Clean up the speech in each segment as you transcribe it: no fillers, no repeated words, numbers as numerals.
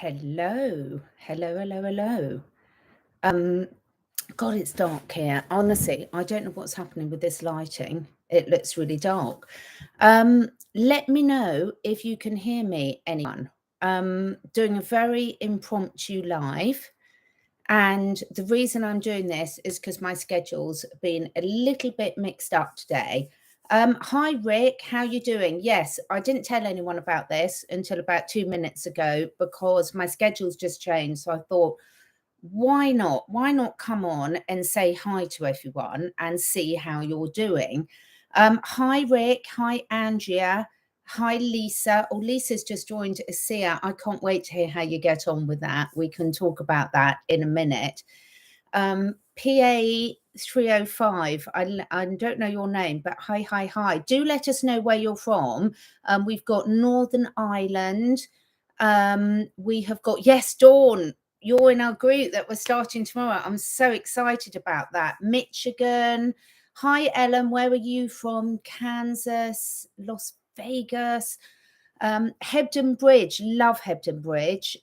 Hello, hello, hello, hello. God, it's dark here. Honestly, I don't know what's happening with this lighting. It looks really dark. Let me know if you can hear me, anyone. Doing a very impromptu live. And the reason I'm doing this is because my schedule's been a little bit mixed up today. Hi, Rick. How you doing? Yes, I didn't tell anyone about this until about 2 minutes ago because my schedule's just changed. So I thought, why not? Why not come on and say hi to everyone and see how you're doing? Hi, Rick. Hi, Andrea. Hi, Lisa. Oh, Lisa's just joined ASEA. I can't wait to hear how you get on with that. We can talk about that in a minute. PA 305, I don't know your name, but hi. Do let us know where you're from. We've got Northern Ireland. We have got, yes, Dawn, you're in our group that we're starting tomorrow. I'm so excited about that. Michigan. Hi, Ellen. Where are you from? Kansas, Las Vegas. Hebden Bridge, love Hebden Bridge.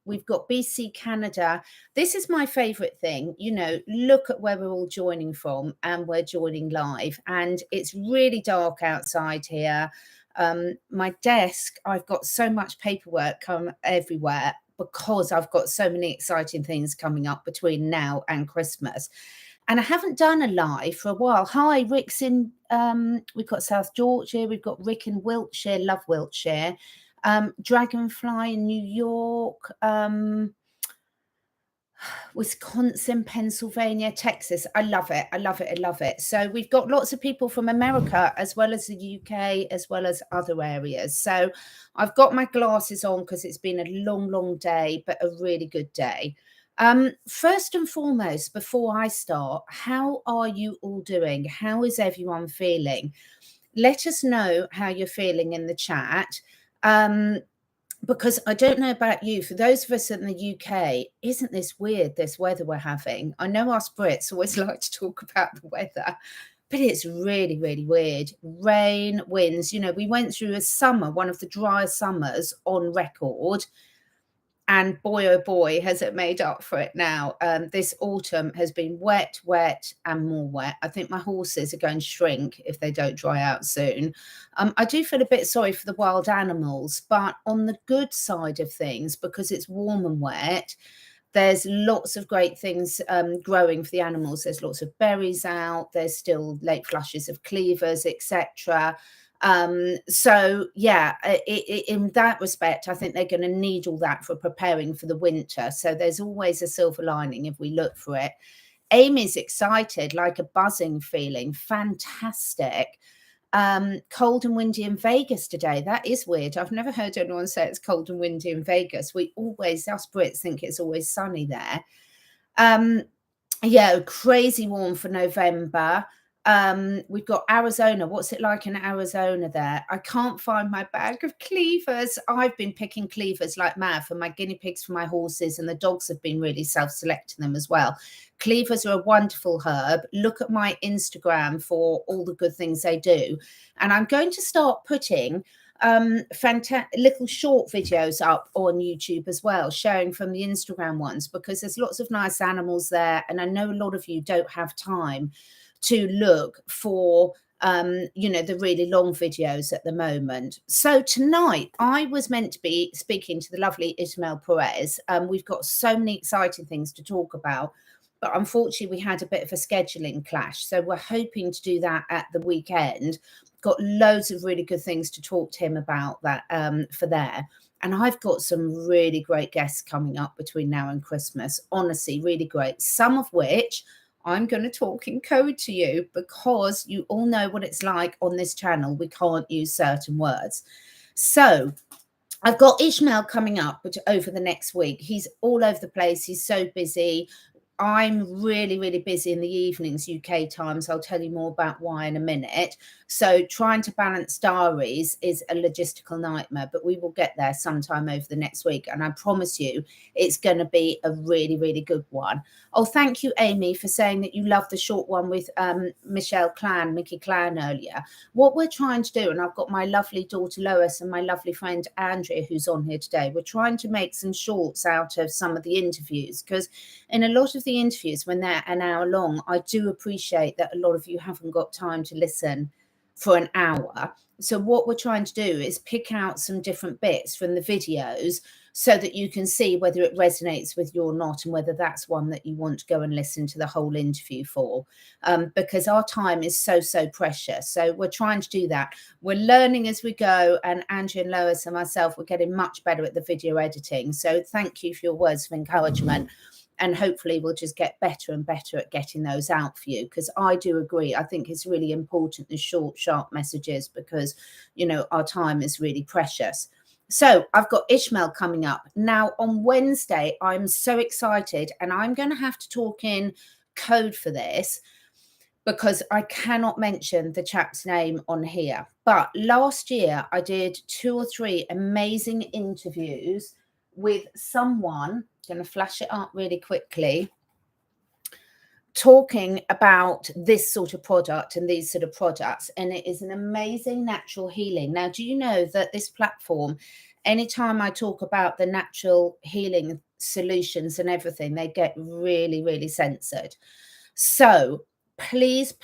We've got BC, Canada. This is my favorite thing. You know, look at where we're all joining from, and we're joining live. And it's really dark outside here. My desk, I've got so much paperwork come everywhere because I've got so many exciting things coming up between now and Christmas. And I haven't done a live for a while. Hi, Rick's in, we've got South Georgia, we've got Rick in Wiltshire, love Wiltshire, Dragonfly in New York, Wisconsin, Pennsylvania, Texas. I love it. I love it. I love it. So we've got lots of people from America as well as the UK, as well as other areas. So I've got my glasses on because it's been a long day, but a really good day. First and foremost, before I start, how are you all doing? How is everyone feeling? Let us know how you're feeling in the chat. Because I don't know about you, for those of us in the UK, isn't this weird, this weather we're having? I know us Brits always like to talk about the weather, but it's really weird. Rain, winds, you know, we went through a summer, one of the driest summers on record. And boy, oh boy, has it made up for it now. This autumn has been wet, and more wet. I think my horses are going to shrink if they don't dry out soon. I do feel a bit sorry for the wild animals, but on the good side of things, because it's warm and wet, there's lots of great things growing for the animals. There's lots of berries out. There's still late flushes of cleavers, etc. So yeah, in that respect, I think they're going to need all that for preparing for the winter. So there's always a silver lining if we look for it. Amy's excited, like a buzzing feeling. Fantastic. Cold and windy in Vegas today. That is weird. I've never heard anyone say it's cold and windy in Vegas. We always, us Brits, think it's always sunny there. Yeah, crazy warm for November. We've got Arizona. What's it like in Arizona there? I can't find my bag of cleavers. I've been picking cleavers like mad for my guinea pigs, for my horses, and the dogs have been really self-selecting them as well. Cleavers are a wonderful herb. Look at my Instagram for all the good things they do. And I'm going to start putting little short videos up on YouTube as well, sharing from the Instagram ones, because there's lots of nice animals there. And I know a lot of you don't have time to look for the really long videos at the moment. So tonight I was meant to be speaking to the lovely Ismael Perez. We've got so many exciting things to talk about, but unfortunately we had a bit of a scheduling clash. So we're hoping to do that at the weekend. Got loads of really good things to talk to him about that for there. And I've got some really great guests coming up between now and Christmas. Honestly, really great. Some of which I'm going to talk in code to you, because you all know what it's like on this channel. We can't use certain words. So I've got Ishmael coming up over the next week. He's all over the place. He's so busy. I'm really, really busy in the evenings, UK times. I'll tell you more about why in a minute. So trying to balance diaries is a logistical nightmare, but we will get there sometime over the next week. And I promise you, it's going to be a really, really good one. Oh, thank you, Amy, for saying that you love the short one with Mickey Clan earlier. What we're trying to do, and I've got my lovely daughter Lois and my lovely friend Andrea, who's on here today, we're trying to make some shorts out of some of the interviews, because in a lot of the interviews, when they're an hour long, I do appreciate that a lot of you haven't got time to listen for an hour. So what we're trying to do is pick out some different bits from the videos so that you can see whether it resonates with you or not, and whether that's one that you want to go and listen to the whole interview for, because our time is so precious. So we're trying to do that. We're learning as we go, and Andrea and Lois and myself, we're getting much better at the video editing. So thank you for your words of encouragement. And hopefully we'll just get better and better at getting those out for you, because I do agree. I think it's really important, the short, sharp messages, because, you know, our time is really precious. So I've got Ishmael coming up. Now on Wednesday, I'm so excited, and I'm going to have to talk in code for this because I cannot mention the chap's name on here. But last year I did 2 or 3 amazing interviews with someone, going to flash it up really quickly, talking about this sort of product and these sort of products. And it is an amazing natural healing. Now, do you know that this platform, anytime I talk about the natural healing solutions and everything, they get really censored. So please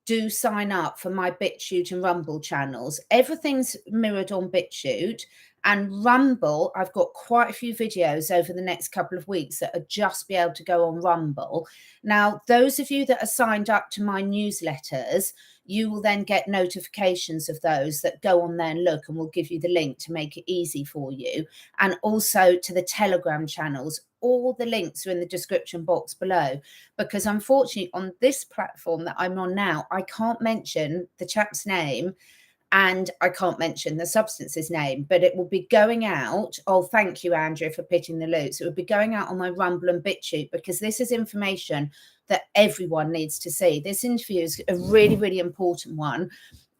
do sign up for my BitChute and Rumble channels. Everything's mirrored on BitChute. And Rumble, I've got quite a few videos over the next couple of weeks that are just be able to go on Rumble. Now, those of you that are signed up to my newsletters, you will then get notifications of those that go on there and look, and we'll give you the link to make it easy for you. And also to the Telegram channels. All the links are in the description box below, because unfortunately on this platform that I'm on now, I can't mention the chap's name and I can't mention the substance's name, but it will be going out. Oh, thank you, Andrea, for pitching the loops. It will be going out on my Rumble and BitChute, because this is information that everyone needs to see. This interview is a really important one.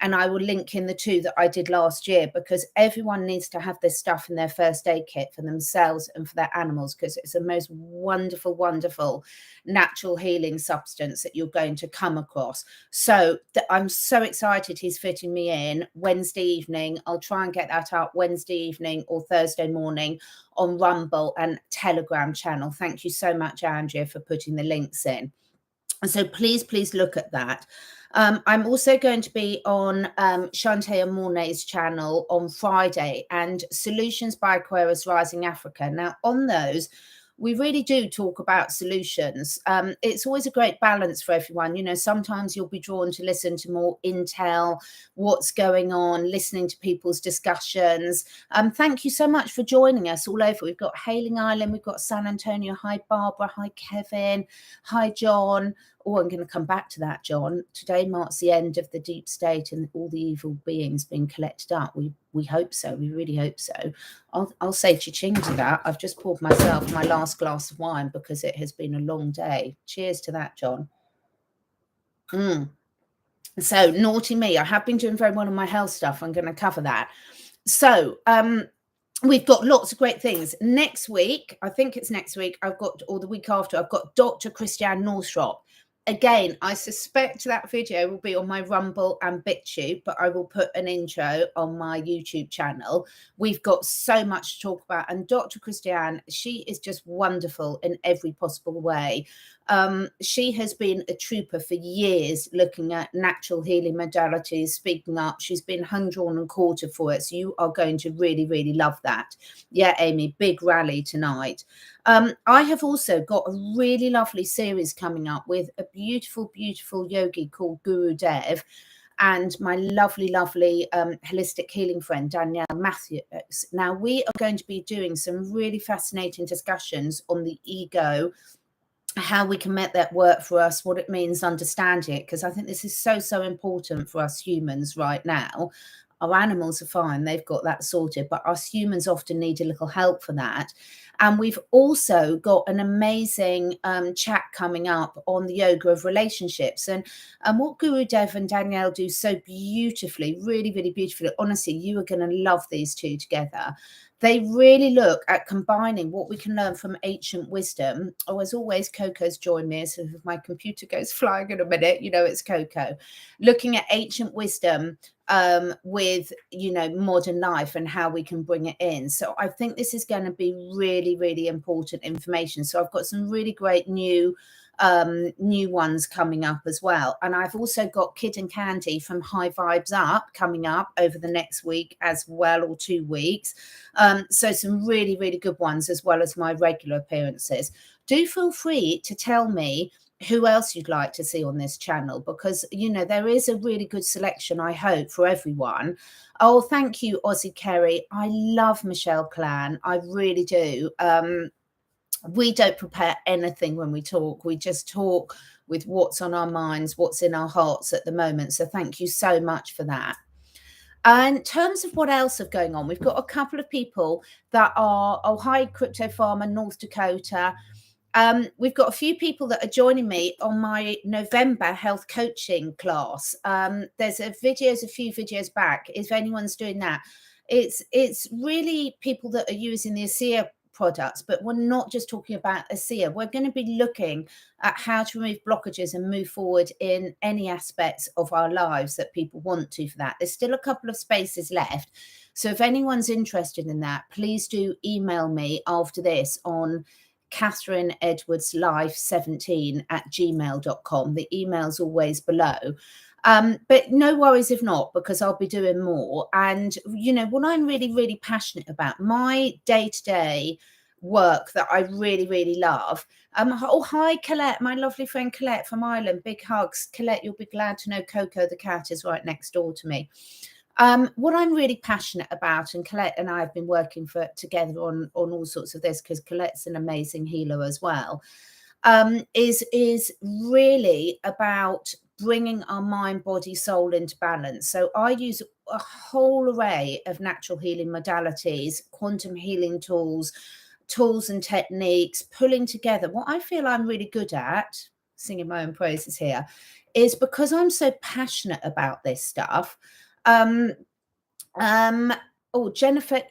And I will link in the 2 that I did last year, because everyone needs to have this stuff in their first aid kit for themselves and for their animals, because it's the most wonderful natural healing substance that you're going to come across. So I'm so excited he's fitting me in Wednesday evening. I'll try and get that out Wednesday evening or Thursday morning on Rumble and Telegram channel. Thank you so much, Andrea, for putting the links in. So please look at that. I'm also going to be on Shantae Mornay's channel on Friday, and Solutions by Aquarius Rising Africa. Now, on those, we really do talk about solutions. It's always a great balance for everyone. You know, sometimes you'll be drawn to listen to more intel, what's going on, listening to people's discussions. Thank you so much for joining us all over. We've got Hailing Island, we've got San Antonio. Hi, Barbara. Hi, Kevin. Hi, John. Oh, I'm going to come back to that, John. Today marks the end of the deep state and all the evil beings being collected up. We hope so. We really hope so. I'll say cha-ching to that. I've just poured myself my last glass of wine because it has been a long day. Cheers to that, John. So naughty me. I have been doing very well on my health stuff. I'm going to cover that. So we've got lots of great things. Next week, I think it's next week, or the week after, I've got Dr. Christiane Northrop. Again, I suspect that video will be on my Rumble and BitChute, but I will put an intro on my YouTube channel. We've got so much to talk about. And Dr. Christiane, she is just wonderful in every possible way. She has been a trooper for years looking at natural healing modalities, speaking up. She's been hung, drawn and quartered for it. So you are going to really love that. Yeah, Amy, big rally tonight. I have also got a really lovely series coming up with a beautiful yogi called Guru Dev and my lovely holistic healing friend Danielle Matthews. Now we are going to be doing some really fascinating discussions on the ego, how we can make that work for us, what it means, understanding it, because I think this is so important for us humans right now. Our animals are fine, they've got that sorted, but us humans often need a little help for that. And we've also got an amazing chat coming up on the yoga of relationships. And what Guru Dev and Danielle do so beautifully, really, really beautifully, honestly, you are going to love these two together. They really look at combining what we can learn from ancient wisdom. Oh, as always, Coco's joined me. So if my computer goes flying in a minute, you know it's Coco. Looking at ancient wisdom with, you know, modern life and how we can bring it in. So I think this is going to be really, really important information. So I've got some really great new ones coming up as well. And I've also got Kid and Candy from High Vibes Up coming up over the next week as well, or 2 weeks. So some really, really good ones, as well as my regular appearances. Do feel free to tell me who else you'd like to see on this channel, because, you know, there is a really good selection, I hope, for everyone. Oh, thank you, Aussie Kerry. I love Michelle Clan. I really do. We don't prepare anything when we talk. We just talk with what's on our minds, what's in our hearts at the moment. So thank you so much for that. In terms of what else is going on, we've got a couple of people that are, oh, hi, Crypto Farmer, North Dakota. We've got a few people that are joining me on my November health coaching class. There's a few videos back, if anyone's doing that. It's really people that are using the ASEA products, but we're not just talking about ASEA. We're going to be looking at how to remove blockages and move forward in any aspects of our lives that people want to for that. There's still a couple of spaces left. So if anyone's interested in that, please do email me after this on catherineedwardslife17@gmail.com. The email's always below. But no worries if not, because I'll be doing more. And, you know, what I'm really, really passionate about, my day-to-day work that I really, really love. Oh, hi, Colette, my lovely friend Colette from Ireland. Big hugs. Colette, you'll be glad to know Coco the cat is right next door to me. What I'm really passionate about, and Colette and I have been working together on all sorts of this, because Colette's an amazing healer as well, is really about bringing our mind, body, soul into balance. So I use a whole array of natural healing modalities, quantum healing tools and techniques, pulling together. What I feel I'm really good at, singing my own praises here, is because I'm so passionate about this stuff. Oh, Jennifer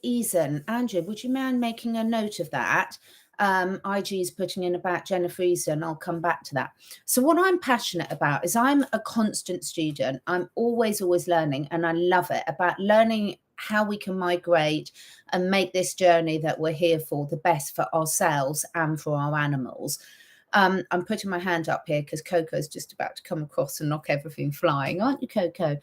Eason. Andrew, would you mind making a note of that? IG is putting in about Jennifer Eason. I'll come back to that. So what I'm passionate about is I'm a constant student. I'm always learning, and I love it, about learning how we can migrate and make this journey that we're here for the best for ourselves and for our animals. I'm putting my hand up here because Coco's just about to come across and knock everything flying, aren't you, Coco?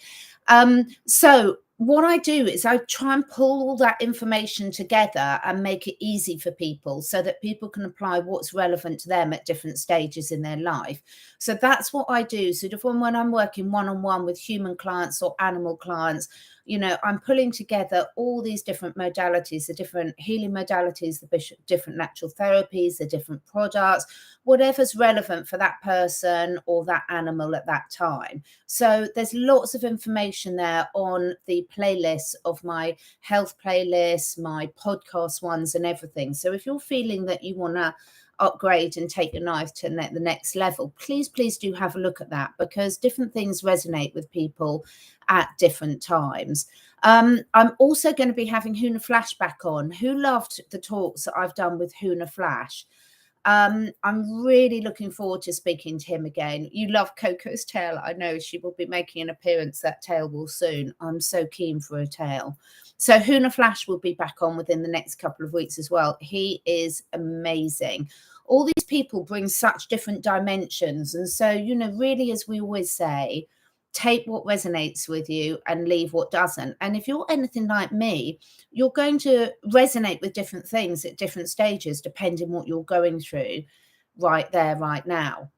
So what I do is I try and pull all that information together and make it easy for people, so that people can apply what's relevant to them at different stages in their life. So that's what I do. So when I'm working one-on-one with human clients or animal clients, you know, I'm pulling together all these different modalities, the different healing modalities, the different natural therapies, the different products, whatever's relevant for that person or that animal at that time. So there's lots of information there on the playlist of my health playlist, my podcast ones and everything. So if you're feeling that you want to upgrade and take your life to the next level, please do have a look at that, because different things resonate with people at different times. I'm also going to be having Huna Flash back on. Who loved the talks that I've done with Huna Flash? I'm really looking forward to speaking to him again. You love Coco's tail. I know she will be making an appearance. That tail will soon. I'm so keen for a tail. So Huna Flash will be back on within the next couple of weeks as well. He is amazing. All these people bring such different dimensions. And so, you know, really, as we always say, take what resonates with you and leave what doesn't. And if you're anything like me, you're going to resonate with different things at different stages, depending what you're going through right there, right now.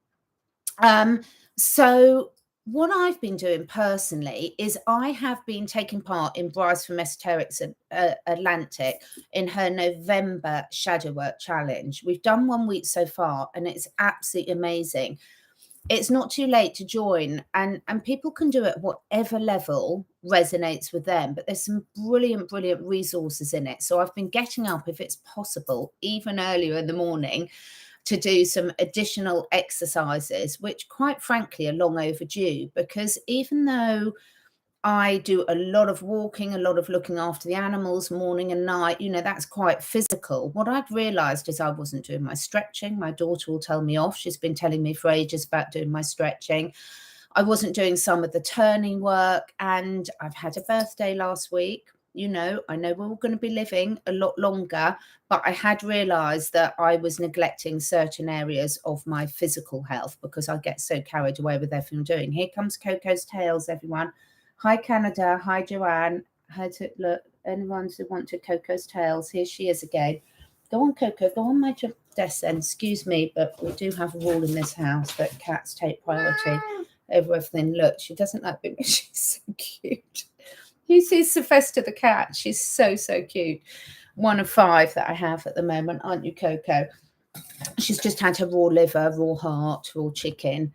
So what I've been doing personally is I have been taking part in Bryce from Esoterics Atlantic in her November Shadow Work Challenge. We've done 1 week so far, and it's absolutely amazing. it's not too late to join, and people can do it at whatever level resonates with them, but there's some brilliant resources in it. So I've been getting up, if it's possible, even earlier in the morning, to do some additional exercises, which quite frankly are long overdue, because even though I do a lot of walking, a lot of looking after the animals morning and night, that's quite physical. What I'd realized is I wasn't doing my stretching. My daughter will tell me off. She's been telling me for ages about doing my stretching. I wasn't doing some of the turning work, and I've had a birthday last week. I know we're all going to be living a lot longer, but I had realized that I was neglecting certain areas of my physical health because I get so carried away with everything I'm doing. Here comes Coco's Tails, everyone. Hi, Canada. Hi, Joanne. Look, anyone who wanted Coco's Tails, here she is again. Go on, Coco. Go on my desk then. Excuse me, but we do have a rule in this house that cats take priority over everything. Look, she doesn't like me, but she's so cute. You see Sylvester the cat. She's so cute. One of 5 that I have at the moment, aren't you, Coco? She's just had her raw liver, raw heart, raw chicken.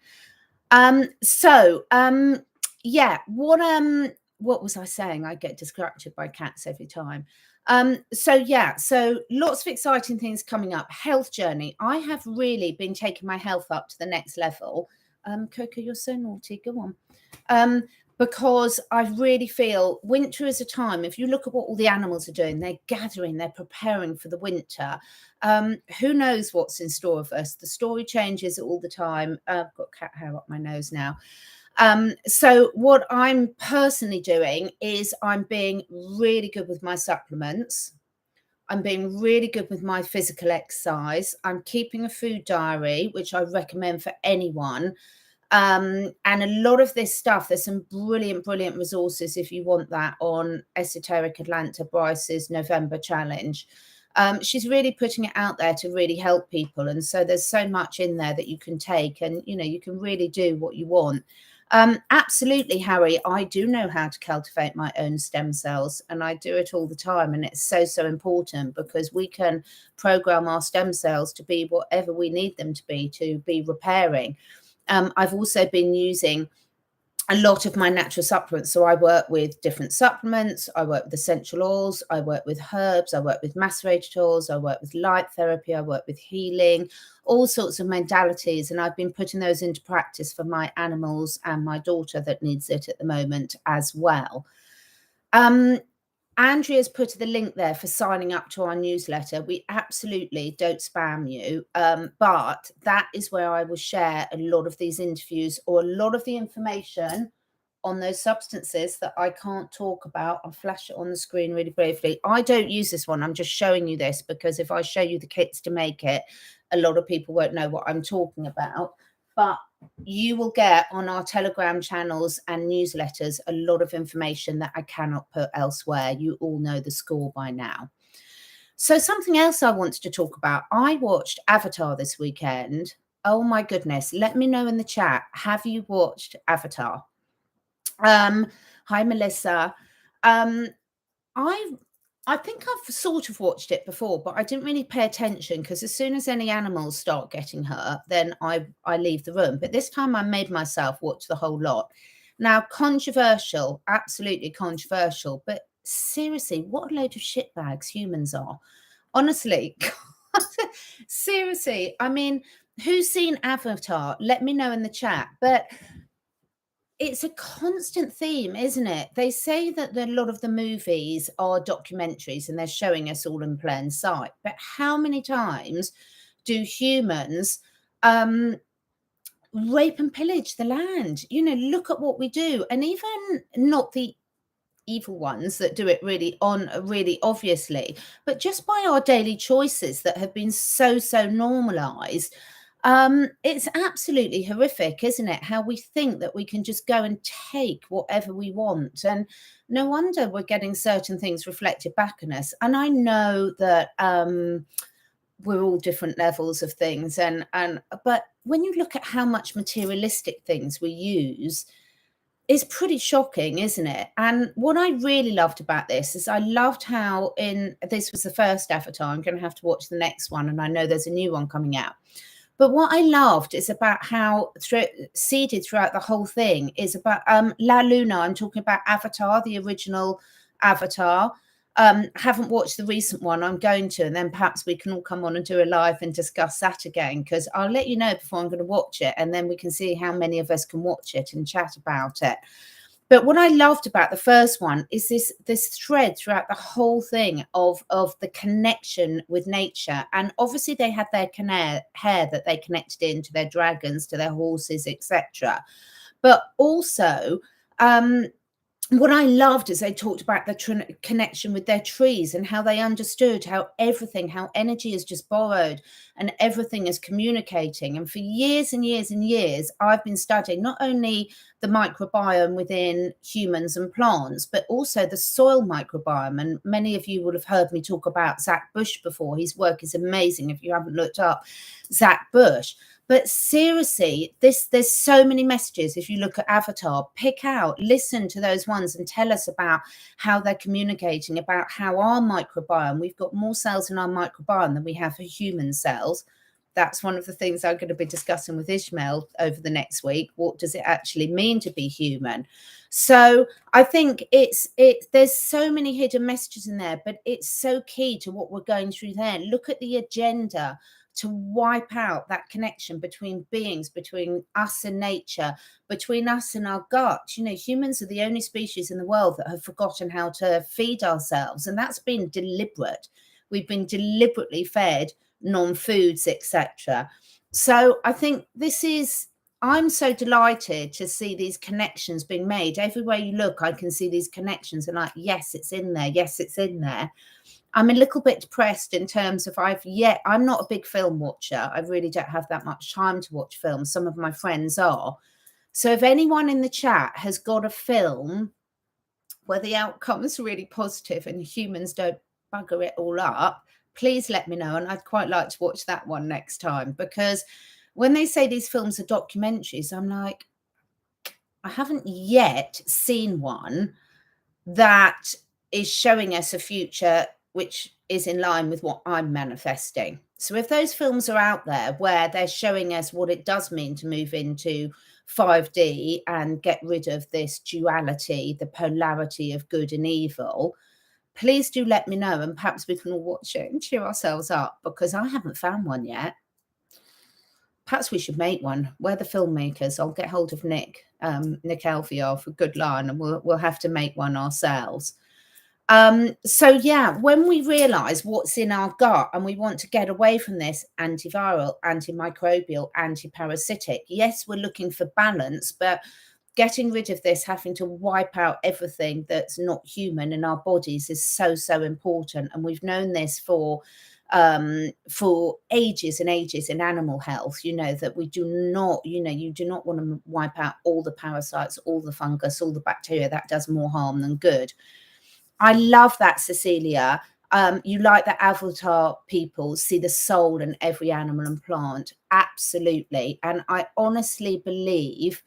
Yeah, what was I saying? I get distracted by cats every time. So lots of exciting things coming up. Health journey. I have really been taking my health up to the next level. Coco, you're so naughty. Go on. Because I really feel winter is a time, if you look at what all the animals are doing, they're gathering, they're preparing for the winter. Who knows what's in store for us? The story changes all the time. I've got cat hair up my nose now. So what I'm personally doing is I'm being really good with my supplements. I'm being really good with my physical exercise. I'm keeping a food diary, which I recommend for anyone. And a lot of this stuff, there's some brilliant resources if you want that on Esoteric Atlanta Bryce's November challenge. She's really putting it out there to really help people. And so there's so much in there that you can take and, you can really do what you want. Absolutely, Harry. I do know how to cultivate my own stem cells, and I do it all the time. And it's so important because we can program our stem cells to be whatever we need them to be repairing. I've also been using a lot of my natural supplements. So I work with different supplements. I work with essential oils. I work with herbs. I work with macerated oils. I work with light therapy. I work with healing, all sorts of modalities. And I've been putting those into practice for my animals and my daughter that needs it at the moment as well. Andrea's put the link there for signing up to our newsletter. We absolutely don't spam you, but that is where I will share a lot of these interviews or a lot of the information on those substances that I can't talk about. I'll flash it on the screen really briefly. I don't use this one. I'm just showing you this because if I show you the kits to make it, a lot of people won't know what I'm talking about. But you will get on our Telegram channels and newsletters a lot of information that I cannot put elsewhere. You all know the score by now. So something else I wanted to talk about. I watched Avatar this weekend. Oh my goodness. Let me know in the chat. Have you watched Avatar? Hi, Melissa. I think I've sort of watched it before, but I didn't really pay attention because as soon as any animals start getting hurt, then I leave the room. But this time I made myself watch the whole lot. Now, controversial, absolutely controversial, but seriously, what a load of shitbags humans are. Honestly, seriously. I mean, who's seen Avatar? Let me know in the chat. But it's a constant theme, isn't it? They say that a lot of the movies are documentaries and they're showing us all in plain sight. But how many times do humans rape and pillage the land? Look at what we do. And even not the evil ones that do it really obviously, but just by our daily choices that have been so normalized. It's absolutely horrific, isn't it? How we think that we can just go and take whatever we want. And no wonder we're getting certain things reflected back on us. And I know that we're all different levels of things. But when you look at how much materialistic things we use, it's pretty shocking, isn't it? And what I really loved about this is I loved how this was the first Avatar. I'm going to have to watch the next one. And I know there's a new one coming out. But what I loved is about how seeded throughout the whole thing is about La Luna. I'm talking about Avatar, the original Avatar. Haven't watched the recent one. I'm going to, and then perhaps we can all come on and do a live and discuss that again, because I'll let you know before I'm going to watch it, and then we can see how many of us can watch it and chat about it. But what I loved about the first one is this thread throughout the whole thing of the connection with nature. And obviously they had their hair that they connected into their dragons, to their horses, etc. But also, what I loved is they talked about the connection with their trees and how they understood how energy is just borrowed and everything is communicating. And for years and years and years, I've been studying not only the microbiome within humans and plants, but also the soil microbiome. And many of you will have heard me talk about Zach Bush before. His work is amazing if you haven't looked up Zach Bush. But seriously, there's so many messages. If you look at Avatar, pick out, listen to those ones and tell us about how they're communicating, about how our microbiome, we've got more cells in our microbiome than we have for human cells. That's one of the things I'm going to be discussing with Ishmael over the next week. What does it actually mean to be human? So I think there's so many hidden messages in there, but it's so key to what we're going through there. Look at the agenda to wipe out that connection between beings, between us and nature, between us and our gut. You know, humans are the only species in the world that have forgotten how to feed ourselves, and that's been deliberate. We've been deliberately fed non-foods, etc. So I think I'm so delighted to see these connections being made. Everywhere you look, I can see these connections, and like, yes, it's in there. Yes, it's in there. I'm a little bit depressed in terms of I'm not a big film watcher. I really don't have that much time to watch films. Some of my friends are. So if anyone in the chat has got a film where the outcome is really positive and humans don't bugger it all up, please let me know. And I'd quite like to watch that one next time, because when they say these films are documentaries, I'm like, I haven't yet seen one that is showing us a future which is in line with what I'm manifesting. So if those films are out there where they're showing us what it does mean to move into 5D and get rid of this duality, the polarity of good and evil, please do let me know, and perhaps we can all watch it and cheer ourselves up, because I haven't found one yet. Perhaps we should make one. We're the filmmakers. I'll get hold of Nick Alfiar for good line, and we'll have to make one ourselves. So yeah, when we realize what's in our gut and we want to get away from this antiviral, antimicrobial, antiparasitic, yes, we're looking for balance, but getting rid of this, having to wipe out everything that's not human in our bodies is so, so important. And we've known this for ages and ages in animal health, you know, that we do not, you do not want to wipe out all the parasites, all the fungus, all the bacteria. That does more harm than good. I love that, Cecilia. You like that Avatar people see the soul in every animal and plant. Absolutely. And I honestly believe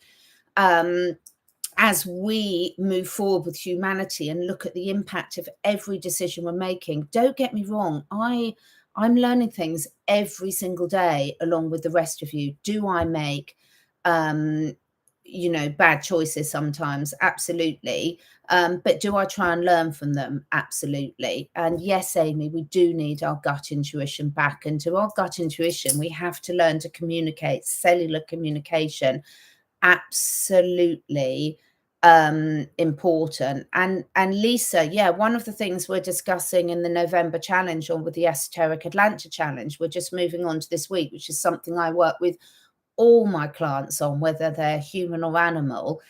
as we move forward with humanity and look at the impact of every decision we're making, don't get me wrong, I'm learning things every single day along with the rest of you. Do I make bad choices sometimes? Absolutely. But do I try and learn from them? Absolutely. And yes, Amy, we do need our gut intuition back. And to our gut intuition, we have to learn to communicate. Cellular communication, absolutely important. And Lisa, yeah, one of the things we're discussing in the November challenge, or with the Esoteric Atlanta challenge, we're just moving on to this week, which is something I work with all my clients on, whether they're human or animal,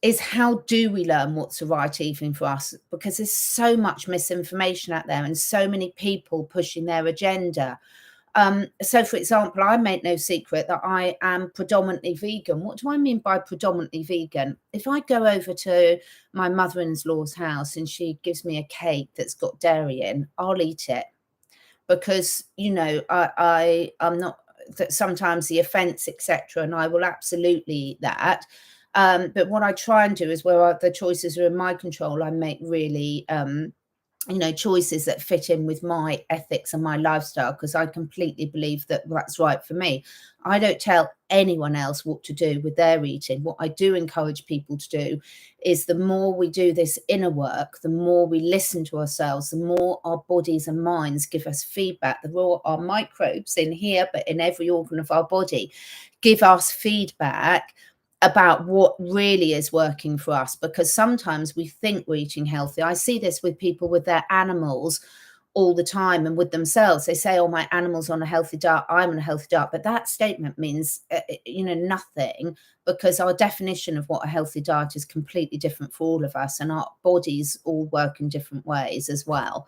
is how do we learn what's the right evening for us? Because there's so much misinformation out there and so many people pushing their agenda. So, for example, I make no secret that I am predominantly vegan. What do I mean by predominantly vegan? If I go over to my mother-in-law's house and she gives me a cake that's got dairy in, I'll eat it, because, I'm not, that sometimes the offense, etc., and I will absolutely eat that. But what I try and do is, where the choices are in my control, I make really choices that fit in with my ethics and my lifestyle, because I completely believe that that's right for me. I don't tell anyone else what to do with their eating. What I do encourage people to do is, the more we do this inner work, the more we listen to ourselves, the more our bodies and minds give us feedback, the more our microbes in here, but in every organ of our body, give us feedback about what really is working for us. Because sometimes we think we're eating healthy. I see this with people with their animals all the time, and with themselves. They say, oh, my animal's on a healthy diet, I'm on a healthy diet. But that statement means nothing, because our definition of what a healthy diet is completely different for all of us, and our bodies all work in different ways as well.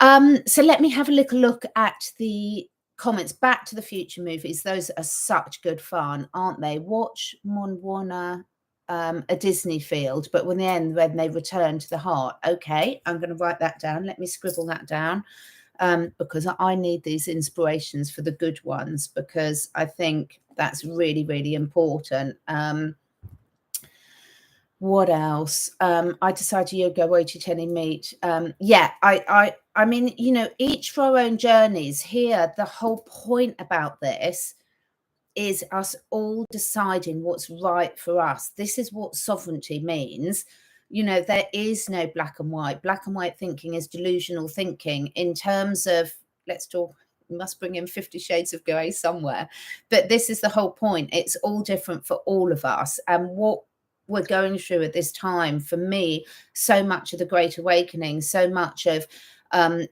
So let me have a little look at the comments. Back to the Future movies, those are such good fun, aren't they? Watch Moana, a Disney field, but when they return to the heart. Okay, I'm going to write that down. Let me scribble that down, because I need these inspirations for the good ones, because I think that's really, really important. What else? I decided yoga way to telling meat. Yeah, I mean, each for our own journeys. Here, the whole point about this is us all deciding what's right for us. This is what sovereignty means. There is no black and white. Black and white thinking is delusional thinking. In terms of, let's talk, we must bring in 50 Shades of Grey somewhere. But this is the whole point. It's all different for all of us. And what we're going through at this time, for me, so much of the Great Awakening, so much of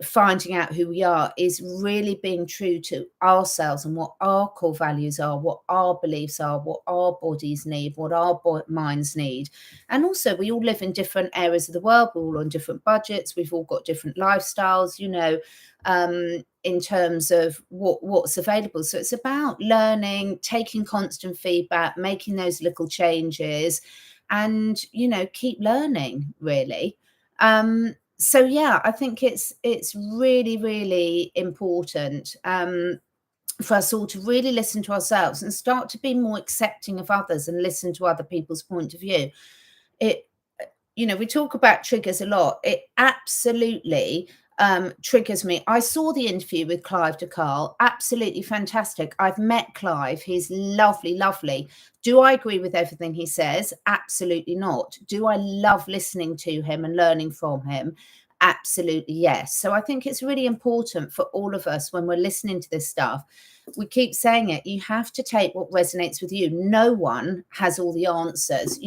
finding out who we are, is really being true to ourselves and what our core values are, what our beliefs are, what our bodies need, what our minds need. And also, we all live in different areas of the world. We're all on different budgets. We've all got different lifestyles, in terms of what's available. So it's about learning, taking constant feedback, making those little changes, and keep learning, really. So yeah, I think it's really, really important for us all to really listen to ourselves and start to be more accepting of others and listen to other people's point of view. We talk about triggers a lot. It absolutely triggers me. I saw the interview with Clive de Carl. Absolutely fantastic. I've met Clive. He's lovely, lovely. Do I agree with everything he says? Absolutely not. Do I love listening to him and learning from him? Absolutely yes. So I think it's really important for all of us, when we're listening to this stuff, we keep saying it, you have to take what resonates with you. No one has all the answers.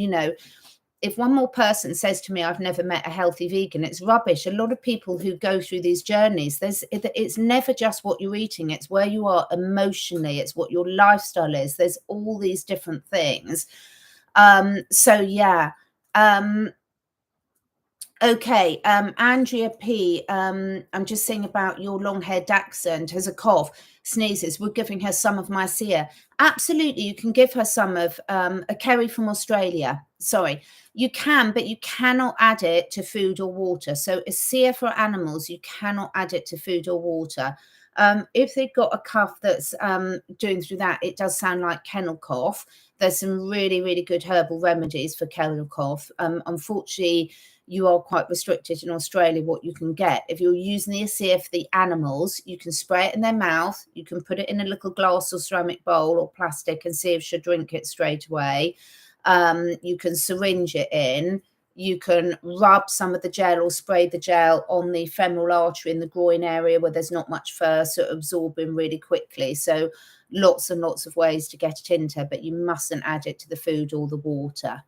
If one more person says to me, I've never met a healthy vegan, it's rubbish. A lot of people who go through these journeys, it's never just what you're eating. It's where you are emotionally. It's what your lifestyle is. There's all these different things. So yeah. Okay, Andrea P. I'm just saying about your long-haired dachshund has a cough, sneezes. We're giving her some of my ASEA. Absolutely, you can give her some of a Kerry from Australia. Sorry, you can, but you cannot add it to food or water. So ASEA for animals, you cannot add it to food or water. If they've got a cough that's doing through that, it does sound like kennel cough. There's some really, really good herbal remedies for kennel cough. Unfortunately, you are quite restricted in Australia what you can get. If you're using the ASEA for the animals, you can spray it in their mouth. You can put it in a little glass or ceramic bowl or plastic and see if she'll drink it straight away. You can syringe it in. You can rub some of the gel or spray the gel on the femoral artery in the groin area where there's not much fur, so it absorbing really quickly. So lots and lots of ways to get it into, but you mustn't add it to the food or the water.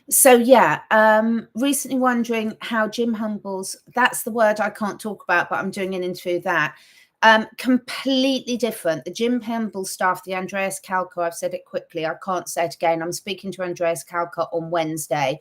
So yeah, recently wondering how Jim Humble's, that's the word I can't talk about, but I'm doing an interview that. Completely different. The Jim Humble stuff, the Andreas Kalka, I've said it quickly, I can't say it again. I'm speaking to Andreas Kalka on Wednesday.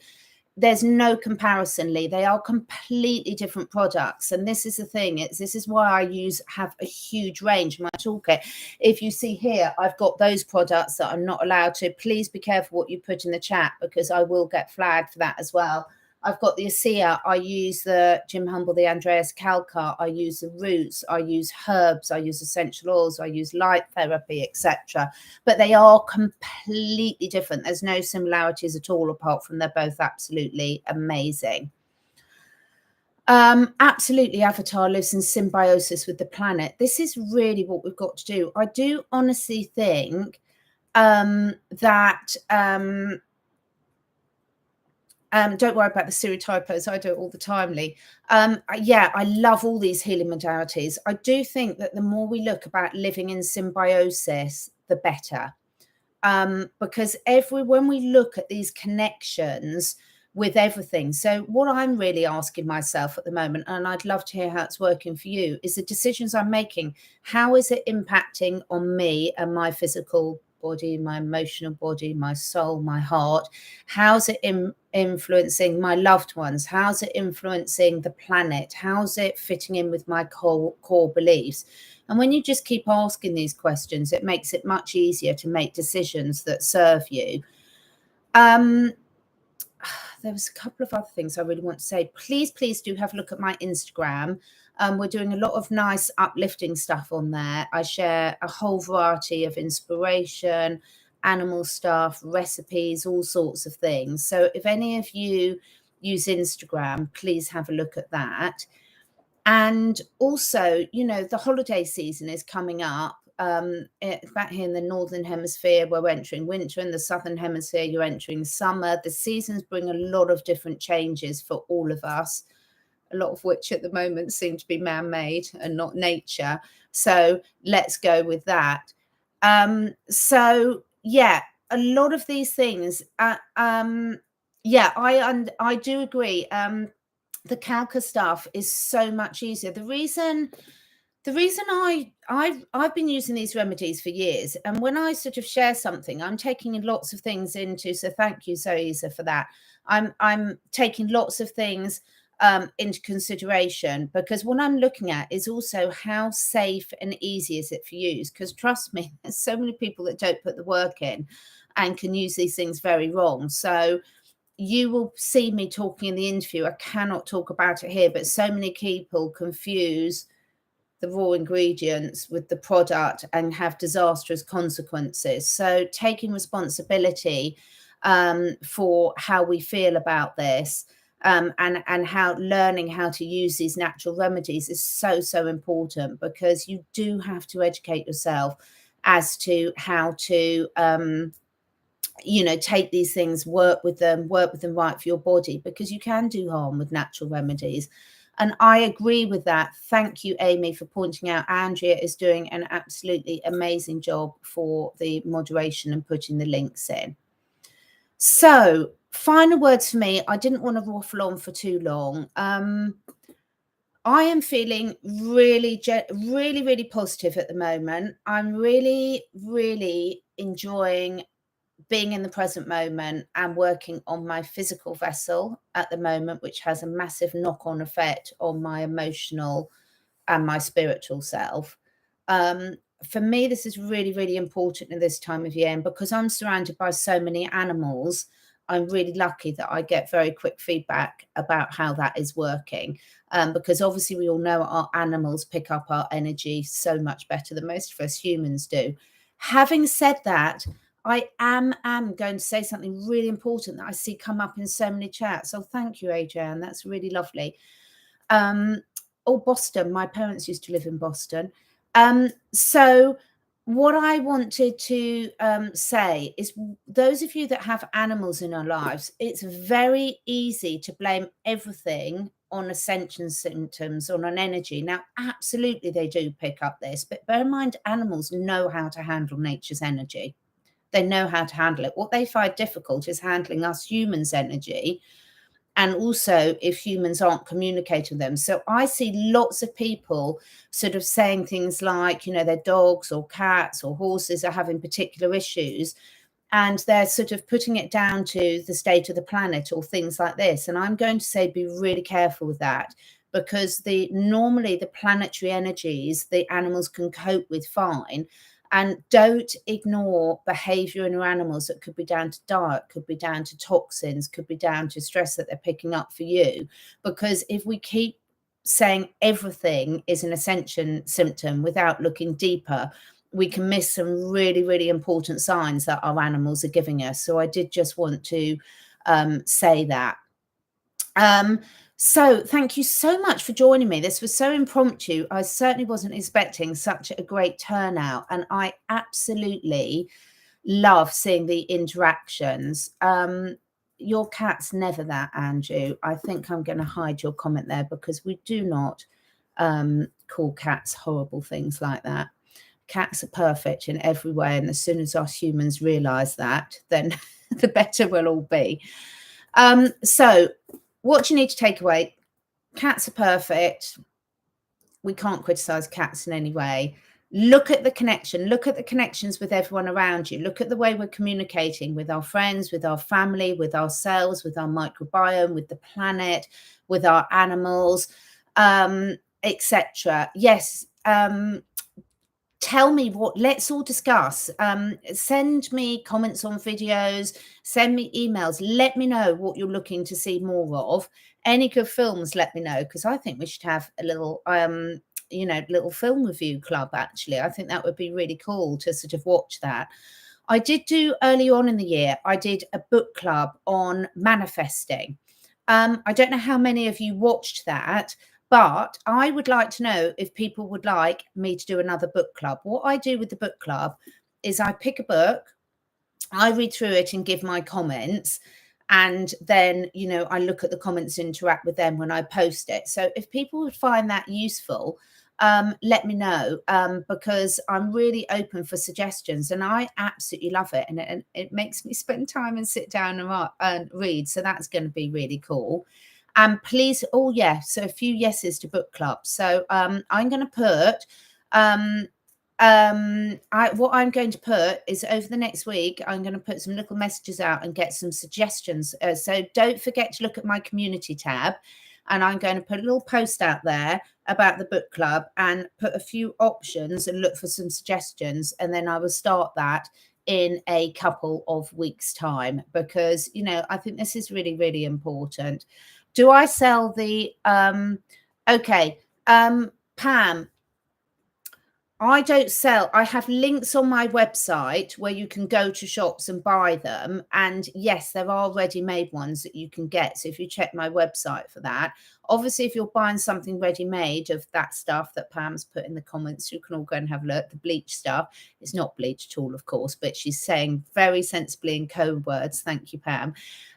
There's no comparison, Lee. They are completely different products. And this is the thing. This is why I have a huge range in my toolkit. If you see here, I've got those products that I'm not allowed to. Please be careful what you put in the chat, because I will get flagged for that as well. I've got the ASEA. I use the Jim Humble, the Andreas Kalka. I use the roots. I use herbs. I use essential oils. I use light therapy, etc. But they are completely different. There's no similarities at all, apart from they're both absolutely amazing. Absolutely. Avatar lives in symbiosis with the planet. This is really what we've got to do. I do honestly think that don't worry about the stereotypos. I do it all the time, Lee. Yeah, I love all these healing modalities. I do think that the more we look about living in symbiosis, the better. Because when we look at these connections with everything, so what I'm really asking myself at the moment, and I'd love to hear how it's working for you, is the decisions I'm making, how is it impacting on me and my physical body, my emotional body, my soul, my heart? How's it influencing my loved ones? How's it influencing the planet? How's it fitting in with my core beliefs? And when you just keep asking these questions, it makes it much easier to make decisions that serve you. There was a couple of other things I really want to say. Please do have a look at my Instagram. We're doing a lot of nice uplifting stuff on there. I share a whole variety of inspiration, animal stuff, recipes, all sorts of things. So if any of you use Instagram, please have a look at that. And also, you know, the holiday season is coming up. Back here in the northern hemisphere, we're entering winter. In the southern hemisphere, you're entering summer. The seasons bring a lot of different changes for all of us, a lot of which at the moment seem to be man-made and not nature. So let's go with that. So yeah, a lot of these things. Yeah, I do agree. The calca stuff is so much easier. The reason I've been using these remedies for years, and when I sort of share something, I'm taking lots of things into. So thank you, Zoisa, for that. I'm taking lots of things into consideration, because what I'm looking at is also how safe and easy is it for use. Because trust me, there's so many people that don't put the work in and can use these things very wrong. So you will see me talking in the interview. I cannot talk about it here, but so many people confuse the raw ingredients with the product and have disastrous consequences. So taking responsibility for how we feel about this, and how learning how to use these natural remedies is so important, because you do have to educate yourself as to how to you know, take these things, work with them right for your body, because you can do harm with natural remedies. And I agree with that. Thank you, Amy, for pointing out. Andrea is doing an absolutely amazing job for the moderation and putting the links in. So final words for me. I didn't want to waffle on for too long. I am feeling really positive at the moment. I'm really enjoying being in the present moment and working on my physical vessel at the moment, which has a massive knock-on effect on my emotional and my spiritual self. For me, this is really important in this time of year, and because I'm surrounded by so many animals, I'm really lucky that I get very quick feedback about how that is working. Because obviously we all know our animals pick up our energy so much better than most of us humans do. Having said that, I am going to say something really important that I see come up in so many chats. So thank you, Adrienne. That's really lovely. Boston. My parents used to live in Boston. So what I wanted to say is, those of you that have animals in our lives, it's very easy to blame everything on ascension symptoms, on an energy. Now, absolutely, they do pick up this, but bear in mind, animals know how to handle nature's energy. They know how to handle it. What they find difficult is handling us humans' energy, and also if humans aren't communicating with them. So I see lots of people sort of saying things like, you know, their dogs or cats or horses are having particular issues, and they're sort of putting it down to the state of the planet or things like this. And I'm going to say, be really careful with that, because normally the planetary energies, the animals can cope with fine. And don't ignore behavior in your animals that could be down to diet, could be down to toxins, could be down to stress that they're picking up for you. Because if we keep saying everything is an ascension symptom without looking deeper, we can miss some really important signs that our animals are giving us. So I did just want to say that. So thank you so much for joining me. This was so impromptu. I certainly wasn't expecting such a great turnout, and I absolutely love seeing the interactions. Your cat's never that, Andrew. I think I'm going to hide your comment there because we do not call cats horrible things like that. Cats are perfect in every way, and as soon as us humans realise that, then the better we'll all be. So what do you need to take away? Cats are perfect. We can't criticize cats in any way. Look at the connection. Look at the connections with everyone around you. Look at the way we're communicating with our friends, with our family, with ourselves, with our microbiome, with the planet, with our animals, etc. Yes. Tell me let's all discuss. Send me comments on videos, send me emails, let me know what you're looking to see more of. Any good films, let me know, because I think we should have a little little film review club. Actually, I think that would be really cool to sort of watch that. I did do early on in the year, I did a book club on manifesting. I don't know how many of you watched that, but I would like to know if people would like me to do another book club. What I do with the book club is I pick a book, I read through it and give my comments. And then, I look at the comments, interact with them when I post it. So if people would find that useful, let me know, because I'm really open for suggestions and I absolutely love it. And it makes me spend time and sit down and read. So that's going to be really cool. And please, so a few yeses to book club. So I'm going to put, what I'm going to put is over the next week, I'm going to put some little messages out and get some suggestions. So don't forget to look at my community tab. And I'm going to put a little post out there about the book club and put a few options and look for some suggestions. And then I will start that in a couple of weeks' time, because, I think this is really, really important. Do I sell the, Pam, I don't sell. I have links on my website where you can go to shops and buy them. And yes, there are ready-made ones that you can get. So if you check my website for that, obviously, if you're buying something ready-made of that stuff that Pam's put in the comments, you can all go and have a look. The bleach stuff, it's not bleach at all, of course, but she's saying very sensibly in code words. Thank you, Pam.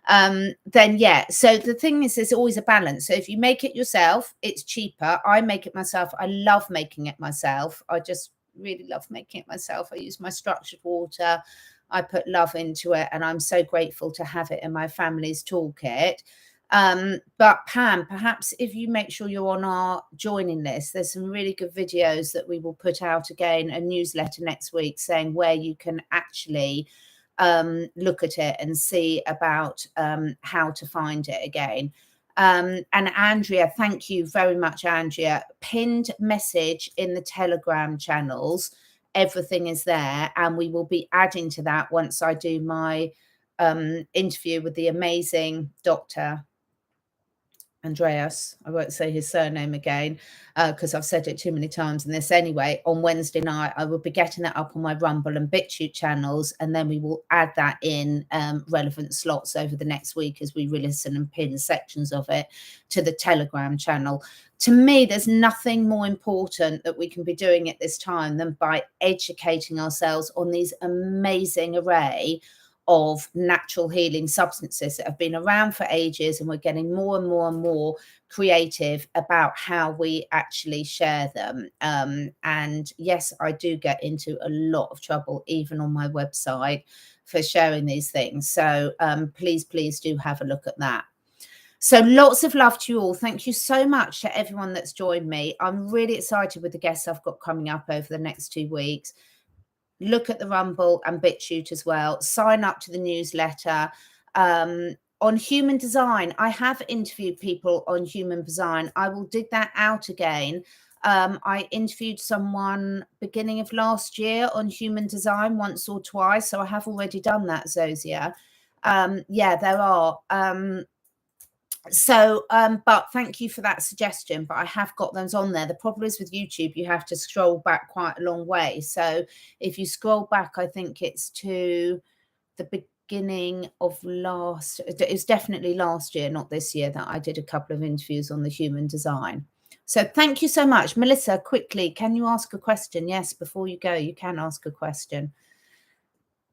Then yeah, so the thing is, there's always a balance. So if you make it yourself, it's cheaper. I make it myself. I love making it myself. I just really love making it myself. I use my structured water. I put love into it, and I'm so grateful to have it in my family's toolkit. But Pam, perhaps if you make sure you're on our joining list, there's some really good videos that we will put out again, a newsletter next week saying where you can actually look at it and see about how to find it again. And Andrea, thank you very much, Andrea. Pinned message in the Telegram channels. Everything is there, and we will be adding to that once I do my interview with the amazing Dr. Andreas. I won't say his surname again because I've said it too many times in this anyway. On Wednesday night, I will be getting that up on my Rumble and BitChute channels, and then we will add that in relevant slots over the next week as we re-listen and pin sections of it to the Telegram channel. To me, there's nothing more important that we can be doing at this time than by educating ourselves on these amazing array of natural healing substances that have been around for ages, and we're getting more and more and more creative about how we actually share them. And yes, I do get into a lot of trouble, even on my website, for sharing these things. So please do have a look at that. So lots of love to you all. Thank you so much to everyone that's joined me. I'm really excited with the guests I've got coming up over the next 2 weeks. Look at the Rumble and BitChute as well. Sign up to the newsletter. On human design, I have interviewed people on human design. I will dig that out again. I interviewed someone beginning of last year on human design once or twice. So I have already done that, Zosia. Yeah, there are. But thank you for that suggestion, but I have got those on there. The problem is with YouTube, you have to scroll back quite a long way. So if you scroll back, I think it's to the beginning of it was definitely last year, not this year, that I did a couple of interviews on the human design. So thank you so much. Melissa, quickly, can you ask a question? Yes, before you go, you can ask a question.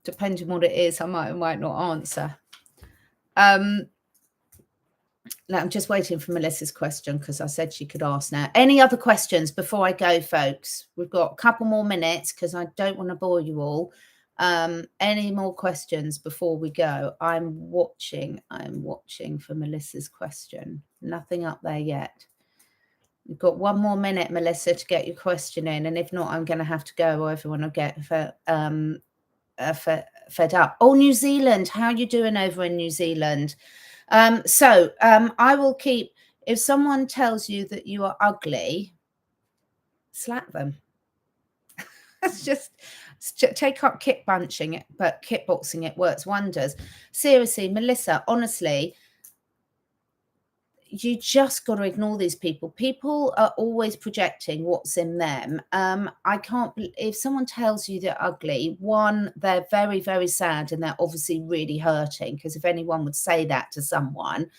Depending on what it is, I might not answer. Now I'm just waiting for Melissa's question because I said she could ask now. Any other questions before I go, folks? We've got a couple more minutes because I don't want to bore you all. Any more questions before we go? I'm watching for Melissa's question. Nothing up there yet. We've got 1 more minute, Melissa, to get your question in, and if not, I'm going to have to go, or everyone will get fed up. Oh, New Zealand, how are you doing over in New Zealand? I will keep, if someone tells you that you are ugly, slap them. It's just take up kickboxing, but kickboxing, it works wonders. Seriously, Melissa, honestly, you just got to ignore these people. People are always projecting what's in them. I can't, if someone tells you they're ugly, one, they're very, very sad, and they're obviously really hurting, because if anyone would say that to someone,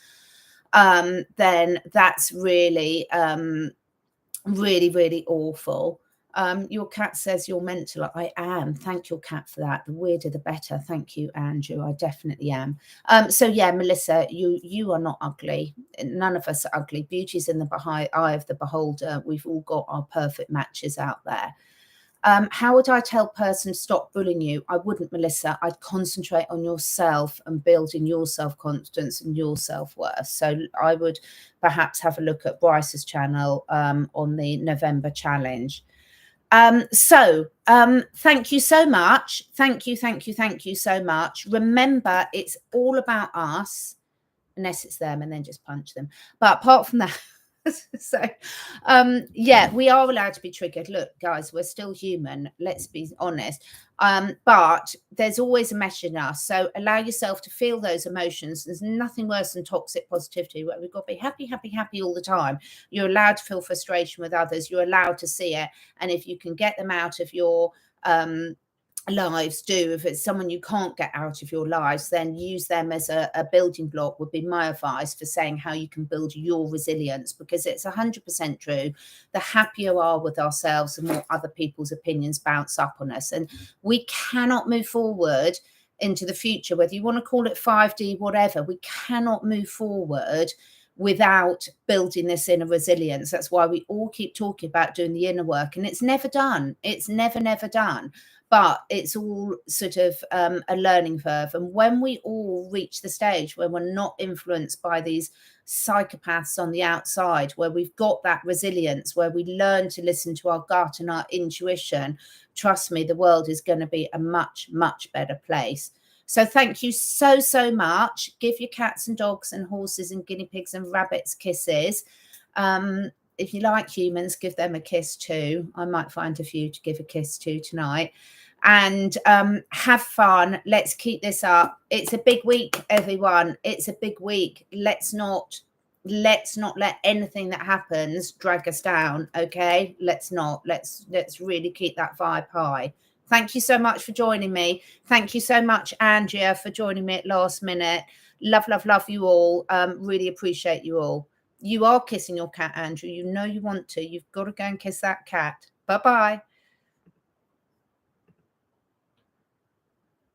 then that's really, really, really awful. Your cat says you're mental. I am. Thank your cat for that. The weirder, the better. Thank you, Andrew. I definitely am. So yeah, Melissa, you are not ugly. None of us are ugly. Beauty's in the eye of the beholder. We've all got our perfect matches out there. How would I tell a person to stop bullying you? I wouldn't, Melissa. I'd concentrate on yourself and building your self-confidence and your self-worth. So I would perhaps have a look at Bryce's channel on the November challenge. Thank you so much. Thank you so much. Remember, it's all about us, unless it's them, and then just punch them. But apart from that, yeah, we are allowed to be triggered. Look, guys, we're still human. Let's be honest. But there's always a mesh in us. So allow yourself to feel those emotions. There's nothing worse than toxic positivity, where we've got to be happy all the time. You're allowed to feel frustration with others. You're allowed to see it. And if you can get them out of your lives, do. If it's someone you can't get out of your lives, then use them as a building block, would be my advice for saying how you can build your resilience, because it's 100% true. The happier we are with ourselves, the more other people's opinions bounce up on us, and we cannot move forward into the future, whether you want to call it 5D, whatever. We cannot move forward without building this inner resilience. That's why we all keep talking about doing the inner work, and it's never done. It's never done. But it's all sort of a learning curve. And when we all reach the stage where we're not influenced by these psychopaths on the outside, where we've got that resilience, where we learn to listen to our gut and our intuition, trust me, the world is going to be a much, much better place. So thank you so much. Give your cats and dogs and horses and guinea pigs and rabbits kisses. If you like humans, give them a kiss too. I might find a few to give a kiss to tonight. And have fun. Let's keep this up. It's a big week, everyone. It's a big week. Let's not let anything that happens drag us down. Okay, let's really keep that vibe high. Thank you so much for joining me. Thank you so much, Andrea, for joining me at last minute. Love you all. Really appreciate you all. You are kissing your cat, Andrew. You know you want to. You've got to go and kiss that cat. Bye-bye.